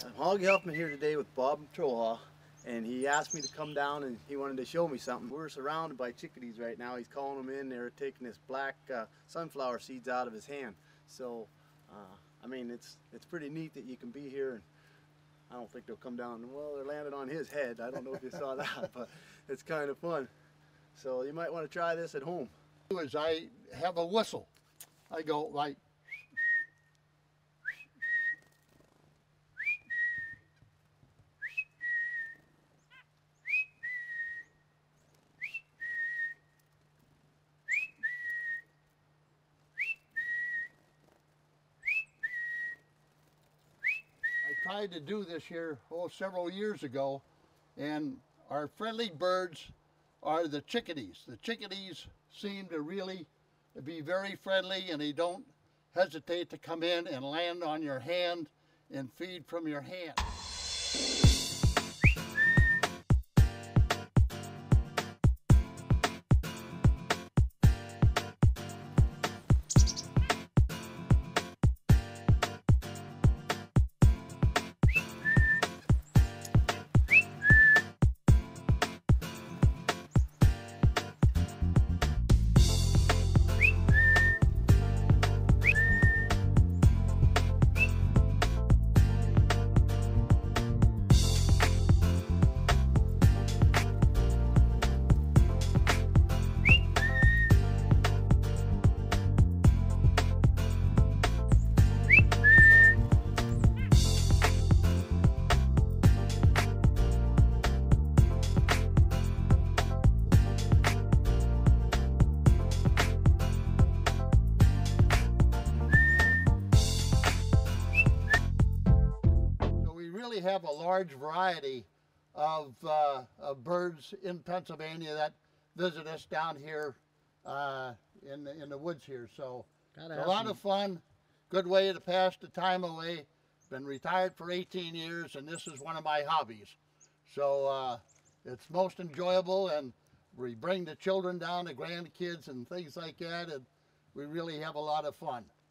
I'm Hoggy Hoffman here today with Bob Troha, and he asked me to come down and he wanted to show me something. We're surrounded by chickadees right now. He's calling them in. They're taking this black sunflower seeds out of his hand. So, I mean, it's pretty neat that you can be here, and I don't think they'll come down. Well, they're landing on his head. I don't know if you saw that, but it's kind of fun. So you might want to try this at home. Is I have a whistle. I go like, I tried to do this here several years ago, and our friendly birds are the chickadees. The chickadees seem to really be very friendly, and they don't hesitate to come in and land on your hand and feed from your hand. Have a large variety of birds in Pennsylvania that visit us down here in the woods here. So it's a lot of fun, good way to pass the time away. Been retired for 18 years, and this is one of my hobbies. So it's most enjoyable, and we bring the children down, the grandkids and things like that, and we really have a lot of fun.